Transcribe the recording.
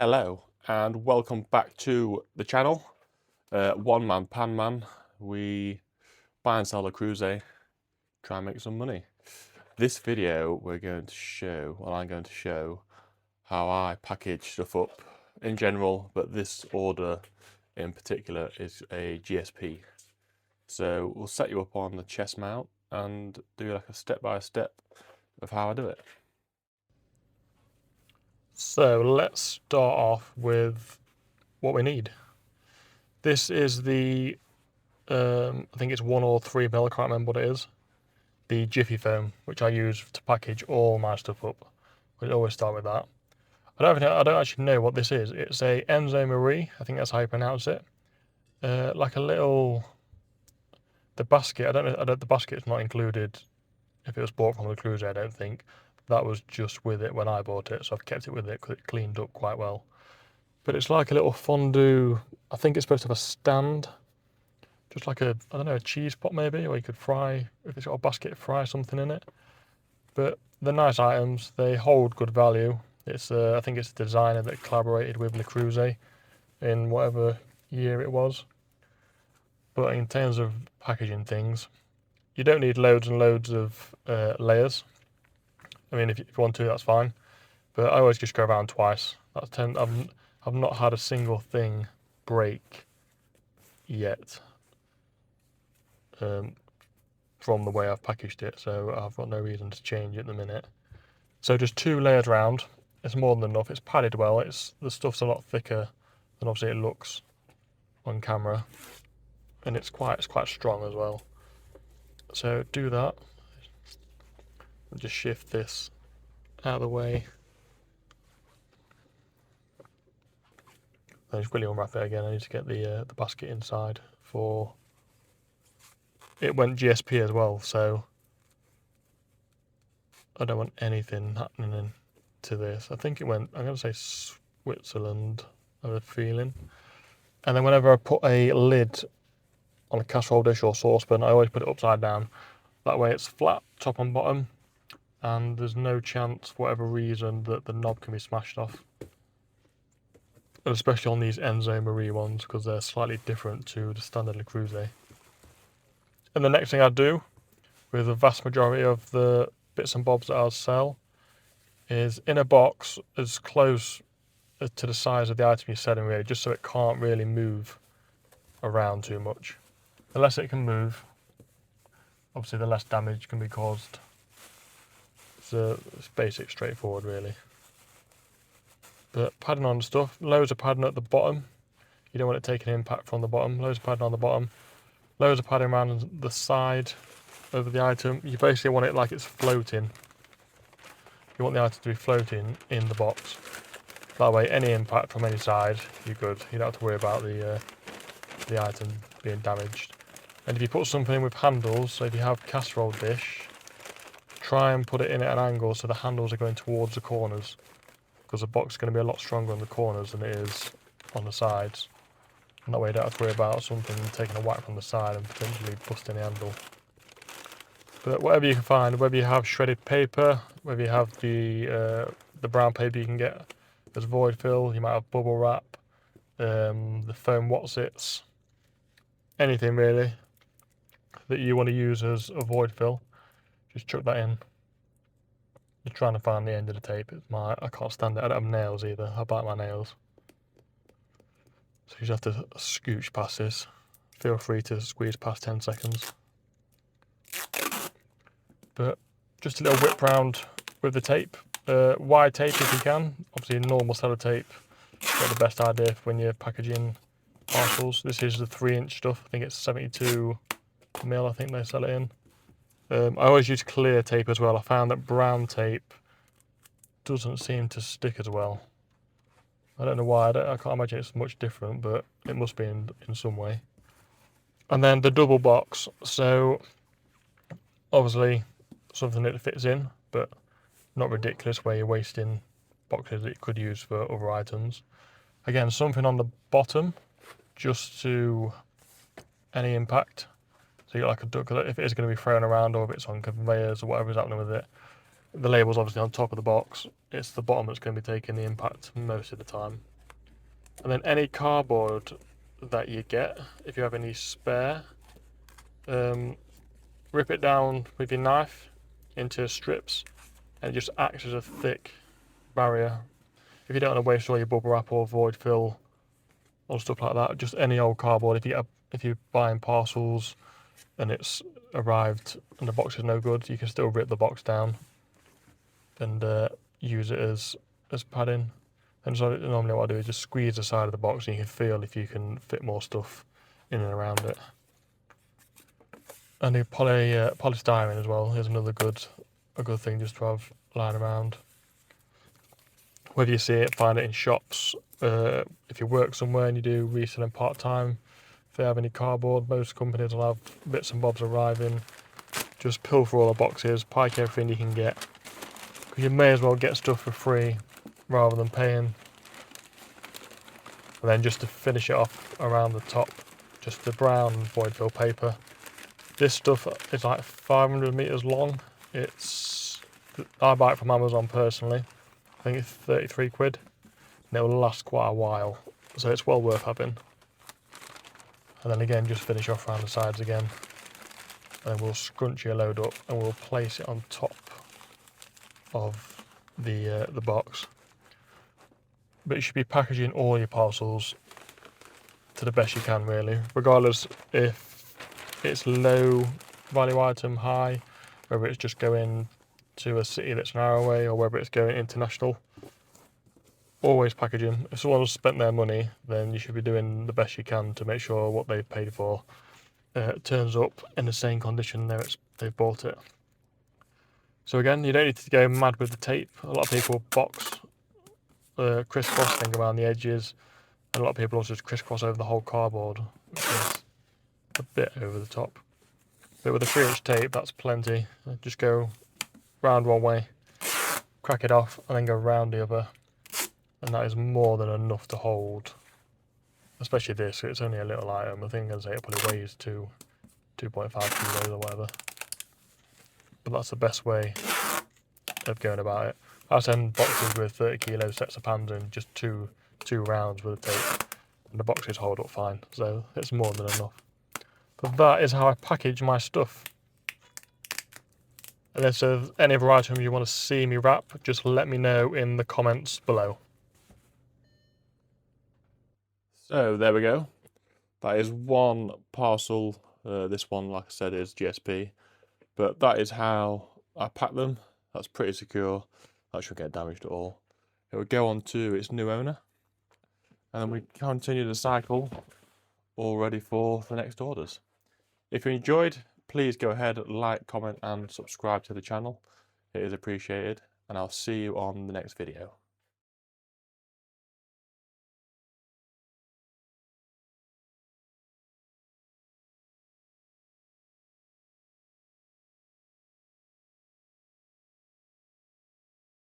Hello and welcome back to the channel. One Man Pan Man. We buy and sell a Creuset, try and make some money. This video I'm going to show how I package stuff up in general, but this order in particular is a GSP. So we'll set you up on the chest mount and do like a step-by-step of how I do it. So let's start off with what we need. This is the, I think it's 1 or 3 mil, I can't remember what it is. The Jiffy foam, which I use to package all my stuff up. We always start with that. I don't actually know what this is. It's a Enzo Marie, I think that's how you pronounce it. Like a little, the basket, the basket's not included if it was bought from the Creuset, I don't think. That was just with it when I bought it, so I've kept it with it because it cleaned up quite well. But it's like a little fondue. I think it's supposed to have a stand, just like a, I don't know, a cheese pot maybe, or you could fry, if it's got a basket, fry something in it. But they're nice items. They hold good value. It's I think it's the designer that collaborated with Le Creuset in whatever year it was. But in terms of packaging things, you don't need loads and loads of layers. I mean, if you want to, that's fine. But I always just go around twice. I've not had a single thing break yet from the way I've packaged it, so I've got no reason to change it at the minute. So just 2 layers round. It's more than enough. It's padded well. The stuff's a lot thicker than obviously it looks on camera, and it's quite strong as well. So do that. And just shift this out of the way. I just quickly unwrap it again. I need to get the basket inside for. It went GSP as well, so I don't want anything happening to this. I think it went, I'm going to say Switzerland, I have a feeling. And then whenever I put a lid on a casserole dish or saucepan, I always put it upside down. That way it's flat, top and bottom, and there's no chance, for whatever reason, that the knob can be smashed off. And especially on these Enzo Marie ones, because they're slightly different to the standard Le Creuset. And the next thing I do, with the vast majority of the bits and bobs that I'll sell, is in a box as close to the size of the item you're selling, really, just so it can't really move around too much. The less it can move, obviously the less damage can be caused. So it's basic, straightforward really. But padding on stuff, loads of padding at the bottom. You don't want it taking impact from the bottom. Loads of padding on the bottom. Loads of padding around the side of the item. You basically want it like it's floating. You want the item to be floating in the box. That way, any impact from any side, you're good. You don't have to worry about the item being damaged. And if you put something in with handles, so if you have casserole dish, try and put it in at an angle so the handles are going towards the corners, because the box is going to be a lot stronger on the corners than it is on the sides. And that way you don't have to worry about something taking a whack from the side and potentially busting the handle. But whatever you can find, whether you have shredded paper, whether you have the brown paper you can get as void fill, you might have bubble wrap, the foam Watsits, anything really that you want to use as a void fill, just chuck that in. Just trying to find the end of the tape. I can't stand it. I don't have nails either. I bite my nails. So you just have to scooch past this. Feel free to squeeze past 10 seconds. But just a little whip round with the tape. Wide tape if you can. Obviously normal sellotape. Got the best idea for when you're packaging parcels. This is the 3-inch stuff. I think it's 72 mil, I think they sell it in. I always use clear tape as well. I found that brown tape doesn't seem to stick as well. I don't know why. I can't imagine it's much different, but it must be in some way. And then the double box. So obviously something that fits in, but not ridiculous where you're wasting boxes that you could use for other items. Again, something on the bottom just to any impact. So you got like a duck, if it is going to be thrown around or if it's on conveyors or whatever is happening with it. The label's obviously on top of the box. It's the bottom that's going to be taking the impact most of the time. And then any cardboard that you get, if you have any spare, rip it down with your knife into strips, and it just acts as a thick barrier. If you don't want to waste all your bubble wrap or void fill or stuff like that, just any old cardboard. If you're buying parcels and it's arrived and the box is no good, you can still rip the box down and use it as padding. And so normally what I do is just squeeze the side of the box and you can feel if you can fit more stuff in and around it. And the polystyrene as well is another good thing just to have lying around. Whether you see it, find it in shops, if you work somewhere and you do reselling part-time, if they have any cardboard, most companies will have bits and bobs arriving. Just pilfer all the boxes, pike everything you can get, because you may as well get stuff for free rather than paying. And then just to finish it off around the top, just the brown void fill paper. This stuff is like 500 meters long. I buy it from Amazon personally. I think it's 33 quid, and it will last quite a while, so it's well worth having. And then again, just finish off around the sides again, and we'll scrunch your load up and we'll place it on top of the box. But you should be packaging all your parcels to the best you can, really, regardless if it's low value item, high, whether it's just going to a city that's an hour away or whether it's going international. Always package them. If someone's spent their money, then you should be doing the best you can to make sure what they've paid for turns up in the same condition they've bought it. So again, you don't need to go mad with the tape. A lot of people box crisscross thing around the edges, and a lot of people also just crisscross over the whole cardboard, which is a bit over the top. But with a 3-inch tape, that's plenty. Just go round one way, crack it off, and then go round the other, and that is more than enough to hold. Especially this, it's only a little item. I think I'd say it probably weighs 2.5 kilos or whatever. But that's the best way of going about it. I send boxes with 30 kilo sets of pans in just two rounds with a tape, and the boxes hold up fine, so it's more than enough. But that is how I package my stuff. And if there's any other items you want to see me wrap, just let me know in the comments below. So there we go. That is one parcel. This one, like I said, is GSP. But that is how I pack them. That's pretty secure. That shouldn't get damaged at all. It will go on to its new owner. And then we continue the cycle, all ready for the next orders. If you enjoyed, please go ahead, like, comment and subscribe to the channel. It is appreciated. And I'll see you on the next video.